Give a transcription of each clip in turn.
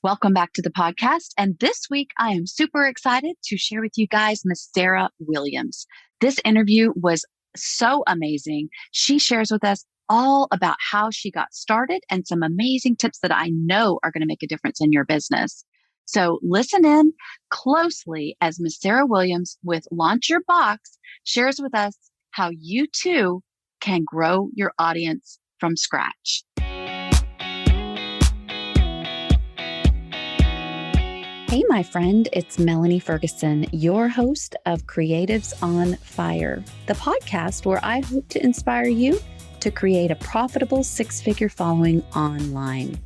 Welcome back to the podcast. And this week, I am super excited to share with you guys Miss Sarah Williams. This interview was so amazing. She shares with us all about how she got started and some amazing tips that I know are going to make a difference in your business. So listen in closely as Miss Sarah Williams with Launch Your Box shares with us how you too can grow your audience from scratch. Hey, my friend, it's Melanie Ferguson, your host of Creatives on Fire, the podcast where I hope to inspire you to create a profitable six-figure following online.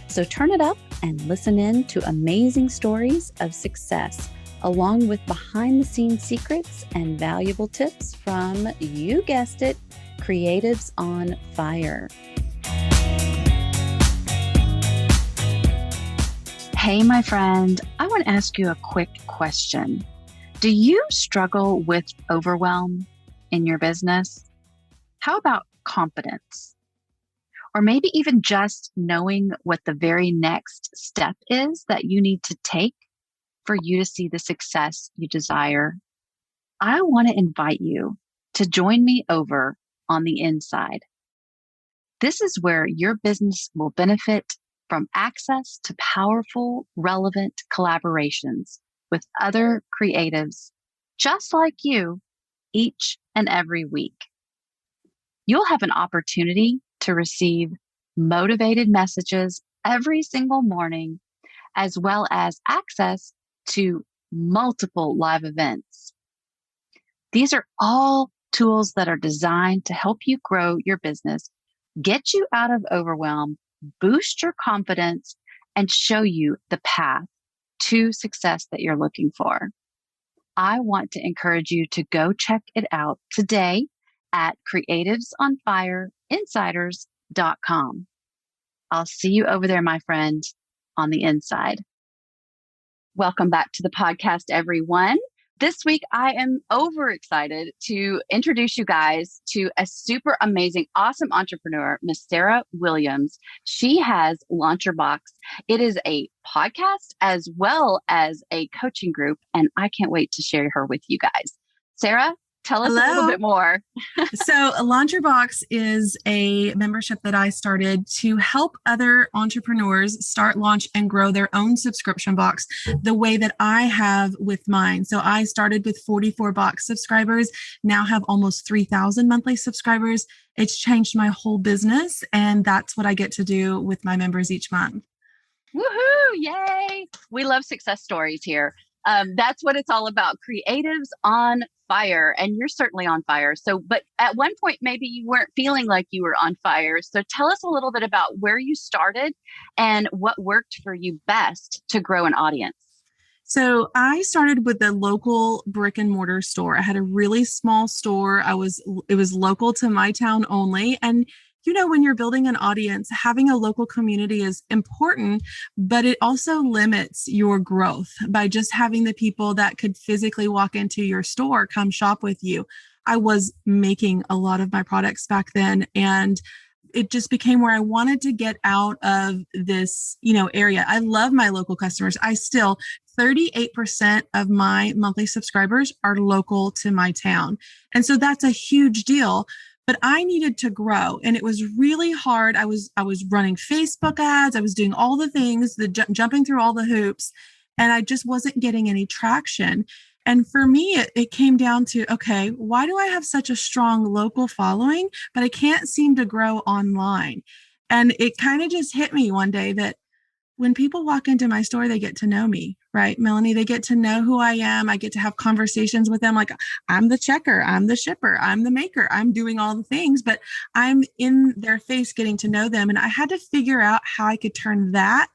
So turn it up and listen in to amazing stories of success, along with behind-the-scenes secrets and valuable tips from, you guessed it, Creatives on Fire. Hey, my friend, I want to ask you a quick question. Do you struggle with overwhelm in your business? How about confidence? Or maybe even just knowing what the very next step is that you need to take for you to see the success you desire? I want to invite you to join me over on the inside. This is where your business will benefit from access to powerful, relevant collaborations with other creatives just like you each and every week. You'll have an opportunity to receive motivated messages every single morning, as well as access to multiple live events. These are all tools that are designed to help you grow your business, get you out of overwhelm, boost your confidence, and show you the path to success that you're looking for. I want to encourage you to go check it out today at creativesonfireinsiders.com. I'll see you over there, my friend, on the inside. Welcome back to the podcast, everyone. This week, I am overexcited to introduce you guys to a super amazing, awesome entrepreneur, Miss Sarah Williams. She has Launch Your Box. It is a podcast as well as a coaching group, and I can't wait to share her with you guys. Sarah, tell us a little bit more. So Launch Your Box is a membership that I started to help other entrepreneurs start, launch, and grow their own subscription box the way that I have with mine. So I started with 44 box subscribers, now have almost 3,000 monthly subscribers. It's changed my whole business, and that's what I get to do with my members each month. Woohoo! Yay! We love success stories here. That's what it's all about. Creatives on fire. And you're certainly on fire. So, but at one point, maybe you weren't feeling like you were on fire. So tell us a little bit about where you started and what worked for you best to grow an audience. So I started with a local brick and mortar store. I had a really small store. It was local to my town only. And you know, when you're building an audience, having a local community is important, but it also limits your growth by just having the people that could physically walk into your store come shop with you. I was making a lot of my products back then, and it just became where I wanted to get out of this, area. I love my local customers. 38% of my monthly subscribers are local to my town. And so that's a huge deal. But I needed to grow, and it was really hard. I was running Facebook ads. I was doing all the things, jumping through all the hoops, and I just wasn't getting any traction. And for me, it came down to, okay, why do I have such a strong local following, but I can't seem to grow online? And it kind of just hit me one day that when people walk into my store, they get to know me, right, Melanie? They get to know who I am. I get to have conversations with them. Like, I'm the checker, I'm the shipper, I'm the maker, I'm doing all the things, but I'm in their face getting to know them. And I had to figure out how I could turn that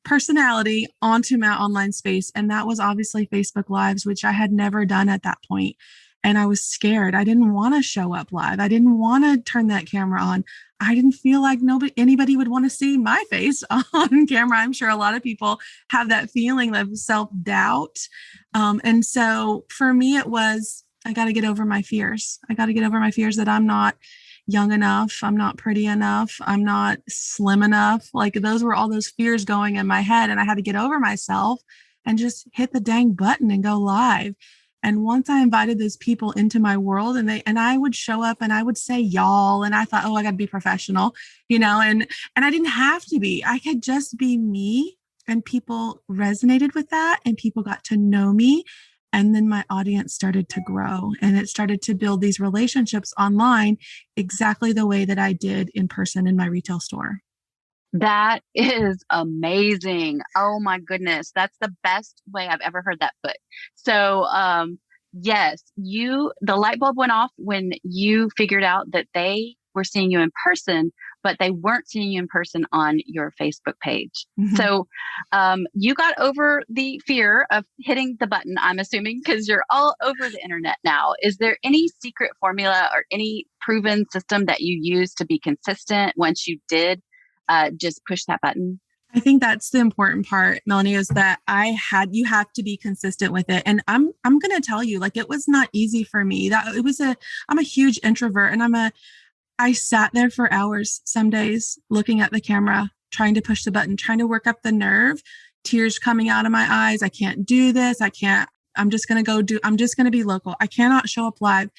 personality onto my online space. And that was obviously Facebook Lives, which I had never done at that point. And I was scared. I didn't want to show up live. I didn't want to turn that camera on. I didn't feel like anybody would want to see my face on camera. I'm sure a lot of people have that feeling of self-doubt. And so for me, it was, I got to get over my fears. I got to get over my fears that I'm not young enough. I'm not pretty enough. I'm not slim enough. Like those were all those fears going in my head. And I had to get over myself and just hit the dang button and go live. And once I invited those people into my world and I would show up and I would say y'all, and I thought, oh, I got to be professional, and I didn't have to be. I could just be me, and people resonated with that and people got to know me. And then my audience started to grow and it started to build these relationships online exactly the way that I did in person in my retail store. That is amazing. Oh my goodness. That's the best way I've ever heard that put. So, yes, the light bulb went off when you figured out that they were seeing you in person, but they weren't seeing you in person on your Facebook page. Mhm. So, you got over the fear of hitting the button, I'm assuming, because you're all over the internet now. Is there any secret formula or any proven system that you use to be consistent once you did just push that button? I think that's the important part, Melanie, is that you have to be consistent with it. And I'm going to tell you, like, it was not easy for me. I'm a huge introvert and I sat there for hours, some days looking at the camera, trying to push the button, trying to work up the nerve, tears coming out of my eyes. I can't do this. I'm just going to be local. I cannot show up live.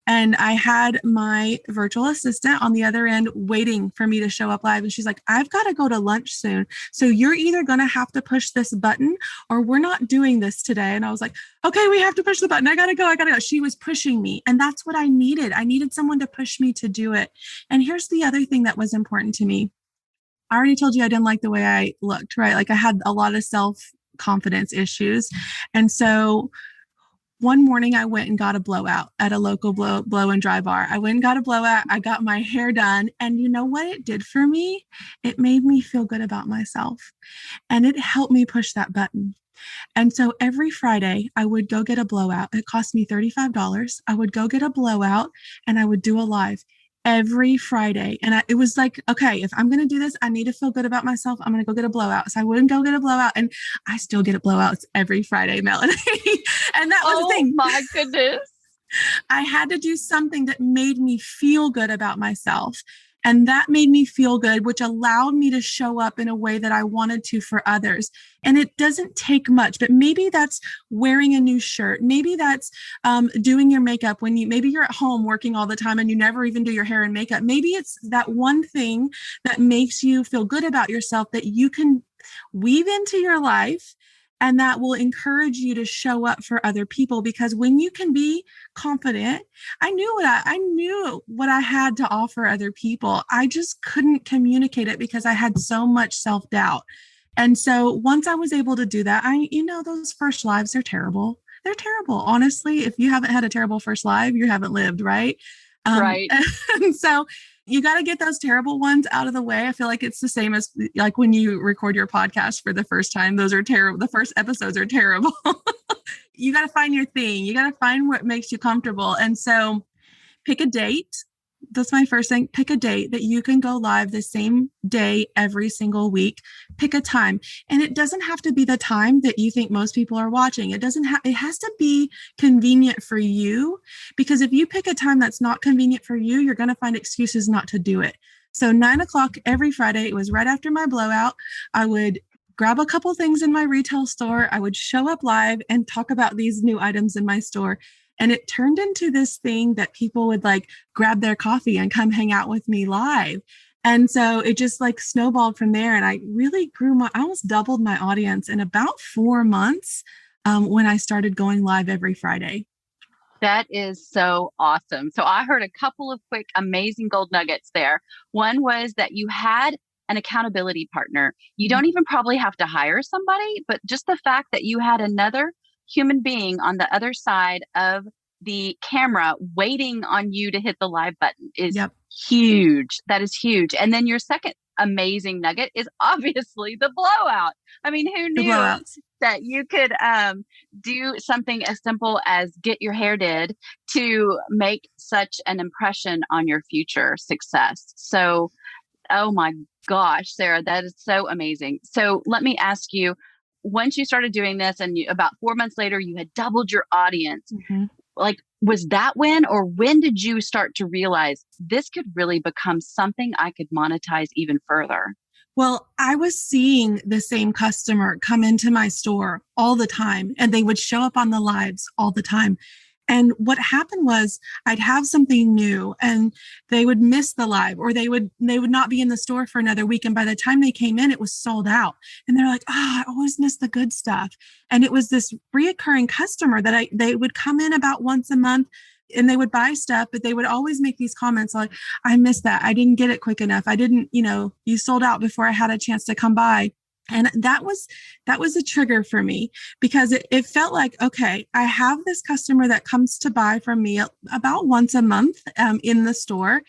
And I had my virtual assistant on the other end waiting for me to show up live. And she's like, I've got to go to lunch soon. So you're either going to have to push this button or we're not doing this today. And I was like, okay, we have to push the button. I got to go. She was pushing me. And that's what I needed. I needed someone to push me to do it. And here's the other thing that was important to me. I already told you I didn't like the way I looked, right? Like I had a lot of self-confidence issues. And so one morning I went and got a blowout at a local blow and dry bar. I went and got a blowout. I got my hair done. And you know what it did for me? It made me feel good about myself. And it helped me push that button. And so every Friday I would go get a blowout. It cost me $35. I would go get a blowout and I would do a live every Friday. And it was like, okay, if I'm going to do this, I need to feel good about myself. I'm going to go get a blowout. So I wouldn't go get a blowout. And I still get blowouts every Friday, Melanie. And that was the thing. Oh my goodness. I had to do something that made me feel good about myself. And that made me feel good, which allowed me to show up in a way that I wanted to for others. And it doesn't take much, but maybe that's wearing a new shirt. Maybe that's doing your makeup maybe you're at home working all the time and you never even do your hair and makeup. Maybe it's that one thing that makes you feel good about yourself that you can weave into your life. And that will encourage you to show up for other people, because when you can be confident, I knew what I had to offer other people. I just couldn't communicate it because I had so much self-doubt. And so once I was able to do that, those first lives are terrible. They're terrible. Honestly, if you haven't had a terrible first live, you haven't lived, right? Right. And so you got to get those terrible ones out of the way. I feel like it's the same as like when you record your podcast for the first time. Those are terrible. The first episodes are terrible. You got to find your thing. You got to find what makes you comfortable. And so pick a date. That's my first thing. Pick a date that you can go live the same day every single week. Pick a time. And it doesn't have to be the time that you think most people are watching. It has to be convenient for you, because if you pick a time that's not convenient for you, you're going to find excuses not to do it. So 9:00 every Friday, it was right after my blowout. I would grab a couple things in my retail store. I would show up live and talk about these new items in my store. And it turned into this thing that people would like grab their coffee and come hang out with me live. And so it just like snowballed from there. And I really I almost doubled my audience in about 4 months when I started going live every Friday. That is so awesome. So I heard a couple of quick, amazing gold nuggets there. One was that you had an accountability partner. You don't even probably have to hire somebody, but just the fact that you had another human being on the other side of the camera waiting on you to hit the live button is huge. That is huge. And then your second amazing nugget is obviously the blowout. I mean, who knew that you could do something as simple as get your hair did to make such an impression on your future success? So, oh my gosh, Sarah, that is so amazing. So let me ask you, once you started doing this and about 4 months later, you had doubled your audience, like Was that when, or when did you start to realize this could really become something I could monetize even further? Well, I was seeing the same customer come into my store all the time, and they would show up on the lives all the time. And what happened was I'd have something new and they would miss the live, or they would not be in the store for another week. And by the time they came in, it was sold out. And they're like, oh, I always miss the good stuff. And it was this reoccurring customer that they would come in about once a month and they would buy stuff, but they would always make these comments like, I missed that. I didn't get it quick enough. I didn't, you sold out before I had a chance to come by. And that was a trigger for me, because it felt like, okay, I have this customer that comes to buy from me about once a month in the store,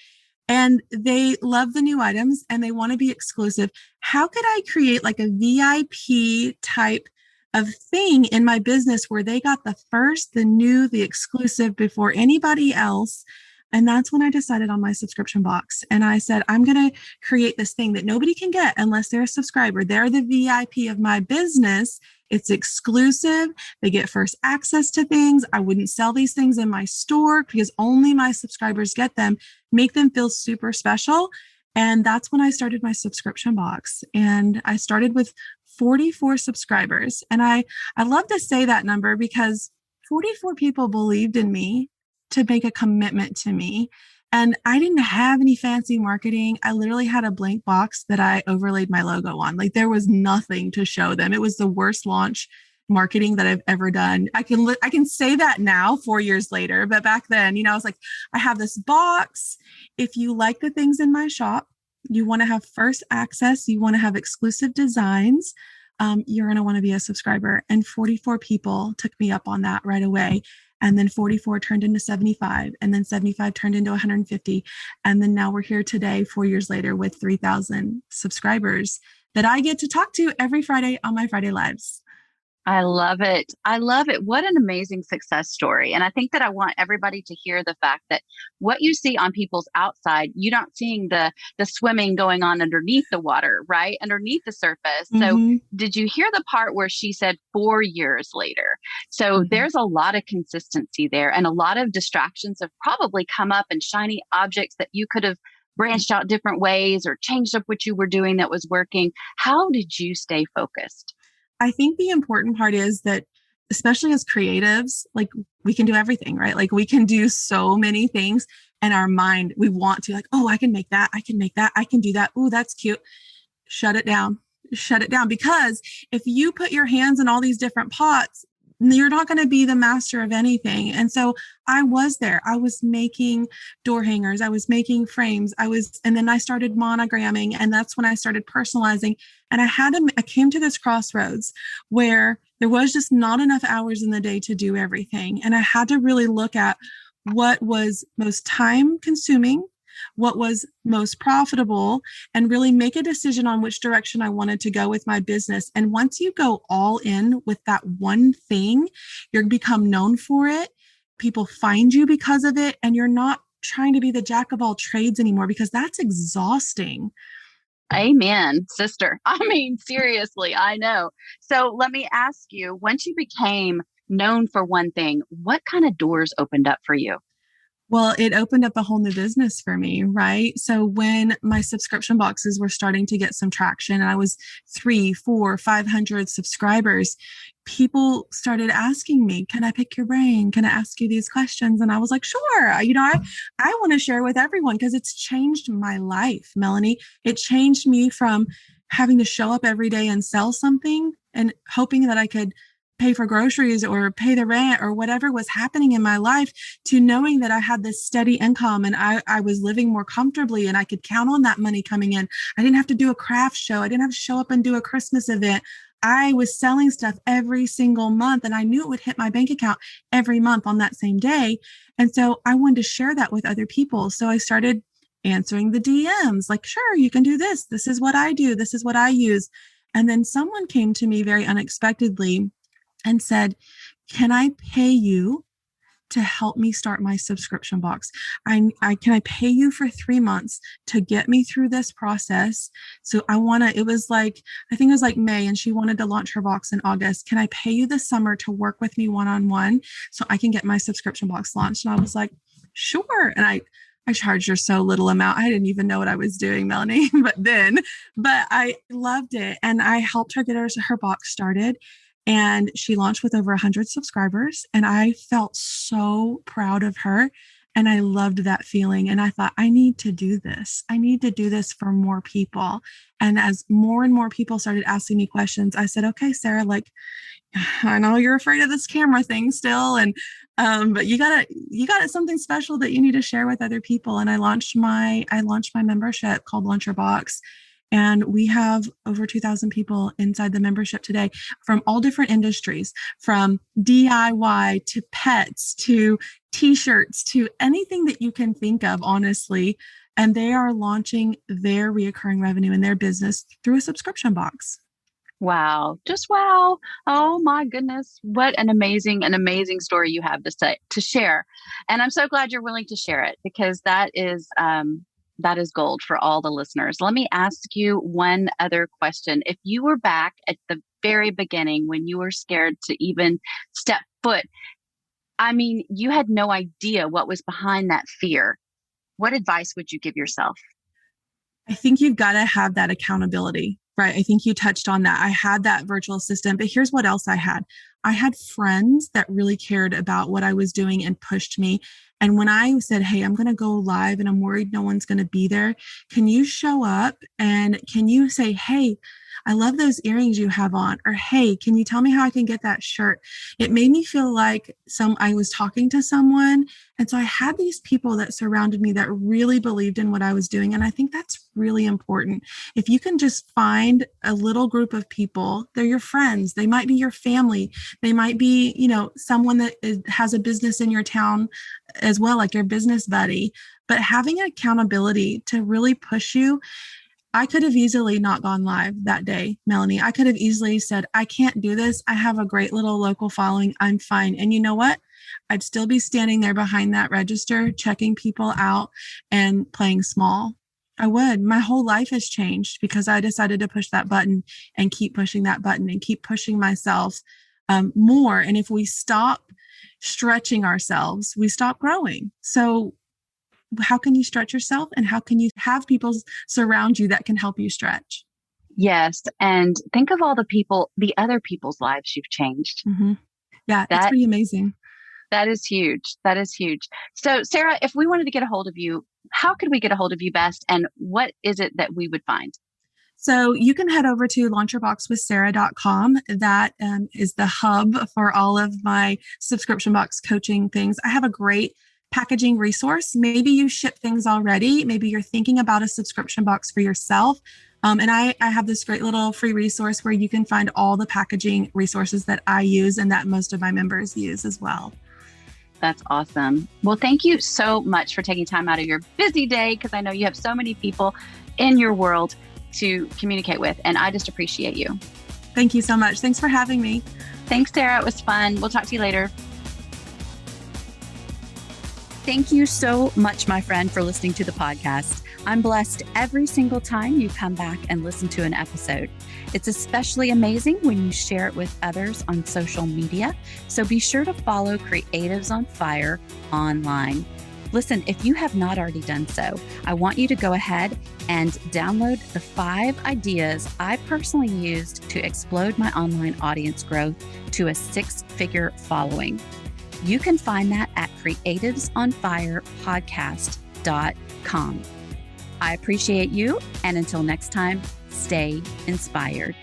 and they love the new items and they want to be exclusive. How could I create like a VIP type of thing in my business where they got the first, the new, the exclusive before anybody else? And that's when I decided on my subscription box. And I said, I'm going to create this thing that nobody can get unless they're a subscriber. They're the VIP of my business. It's exclusive. They get first access to things. I wouldn't sell these things in my store because only my subscribers get them, make them feel super special. And that's when I started my subscription box. And I started with 44 subscribers. And I love to say that number because 44 people believed in me to make a commitment to me. And I didn't have any fancy marketing. I literally had a blank box that I overlaid my logo on. Like there was nothing to show them. It was the worst launch marketing that I've ever done. I can say that now, 4 years later, but back then, I was like, I have this box. If you like the things in my shop, you want to have first access, you want to have exclusive designs, you're going to want to be a subscriber. And 44 people took me up on that right away. And then 44 turned into 75, and then 75 turned into 150. And then now we're here today, 4 years later, with 3,000 subscribers that I get to talk to every Friday on my Friday Lives. I love it. I love it. What an amazing success story. And I think that I want everybody to hear the fact that what you see on people's outside, you're not seeing the swimming going on underneath the water, right? Underneath the surface. So did you hear the part where she said 4 years later? So there's a lot of consistency there, and a lot of distractions have probably come up, and shiny objects that you could have branched out different ways or changed up what you were doing that was working. How did you stay focused? I think the important part is that, especially as creatives, like we can do everything, right? Like we can do so many things, and our mind, we want to like, oh, I can make that. I can make that. I can do that. Oh, that's cute. Shut it down. Shut it down. Because if you put your hands in all these different pots, you're not going to be the master of anything. And so I was there. I was making door hangers. I was making frames. And then I started monogramming, and that's when I started personalizing. And I came to this crossroads where there was just not enough hours in the day to do everything. And I had to really look at what was most time consuming, what was most profitable, and really make a decision on which direction I wanted to go with my business. And once you go all in with that one thing, you're become known for it. People find you because of it, and you're not trying to be the jack of all trades anymore, because that's exhausting. Amen, sister. I mean, seriously, I know. So let me ask you, once you became known for one thing, what kind of doors opened up for you? Well, it opened up a whole new business for me, right? So when my subscription boxes were starting to get some traction, and I was 300, 400, 500 subscribers, people started asking me, can I pick your brain? Can I ask you these questions? And I was like, sure. I want to share with everyone because it's changed my life, Melanie. It changed me from having to show up every day and sell something and hoping that I could pay for groceries or pay the rent or whatever was happening in my life, to knowing that I had this steady income and I was living more comfortably and I could count on that money coming in. I didn't have to do a craft show. I didn't have to show up and do a Christmas event. I was selling stuff every single month, and I knew it would hit my bank account every month on that same day. And so I wanted to share that with other people. So I started answering the DMs like, sure, you can do this. This is what I do. This is what I use. And then someone came to me very unexpectedly and said, can I pay you to help me start my subscription box. Can I pay you for 3 months to get me through this process? So I think it was like May, and she wanted to launch her box in August. Can I pay you this summer to work with me one-on-one so I can get my subscription box launched? And I was like, sure. And I charged her so little amount. I didn't even know what I was doing, Melanie, but I loved it. And I helped her get her box started. And she launched with over 100 subscribers. And I felt so proud of her. And I loved that feeling. And I thought, I need to do this. I need to do this for more people. And as more and more people started asking me questions, I said, okay, Sarah, like, I know you're afraid of this camera thing still. And, but you got something special that you need to share with other people. And I launched my membership called Launch Your Box. And we have over 2,000 people inside the membership today from all different industries, from DIY to pets to t-shirts to anything that you can think of, honestly. And they are launching their reoccurring revenue in their business through a subscription box. Wow. Just wow. Oh my goodness. What an amazing story you have to share. And I'm so glad you're willing to share it, because that is gold for all the listeners. Let me ask you one other question. If you were back at the very beginning when you were scared to even step foot, I mean, you had no idea what was behind that fear. What advice would you give yourself? I think you've got to have that accountability, right? I think you touched on that. I had that virtual assistant, but here's what else I had. I had friends that really cared about what I was doing and pushed me. And when I said, hey, I'm going to go live and I'm worried no one's going to be there, can you show up and can you say, hey, I love those earrings you have on, or hey, can you tell me how I can get that shirt? It made me feel like I was talking to someone. And so I had these people that surrounded me that really believed in what I was doing. And I think that's really important. If you can just find a little group of people, they're your friends, they might be your family, they might be, someone that has a business in your town as well, like your business buddy, but having accountability to really push you. I could have easily not gone live that day, Melanie. I could have easily said, I can't do this. I have a great little local following. I'm fine. And you know what? I'd still be standing there behind that register, checking people out and playing small. I would. My whole life has changed because I decided to push that button and keep pushing that button and keep pushing myself more. And if we stop stretching ourselves, we stop growing. So how can you stretch yourself, and how can you have people surround you that can help you stretch? Yes. And think of all the other people's lives you've changed. Mm-hmm. Yeah, that's pretty amazing. That is huge. That is huge. So Sarah, if we wanted to get a hold of you, how could we get a hold of you best? And what is it that we would find? So you can head over to launchyourboxwithsarah.com. That is the hub for all of my subscription box coaching things. I have a great packaging resource. Maybe you ship things already. Maybe you're thinking about a subscription box for yourself. And I have this great little free resource where you can find all the packaging resources that I use and that most of my members use as well. That's awesome. Well, thank you so much for taking time out of your busy day, because I know you have so many people in your world to communicate with, and I just appreciate you. Thank you so much. Thanks for having me. Thanks, Sarah. It was fun. We'll talk to you later. Thank you so much, my friend, for listening to the podcast. I'm blessed every single time you come back and listen to an episode. It's especially amazing when you share it with others on social media. So be sure to follow Creatives on Fire online. Listen, if you have not already done so, I want you to go ahead and download the 5 ideas I personally used to explode my online audience growth to a 6-figure following. You can find that at creativesonfirepodcast.com. I appreciate you, and until next time, stay inspired.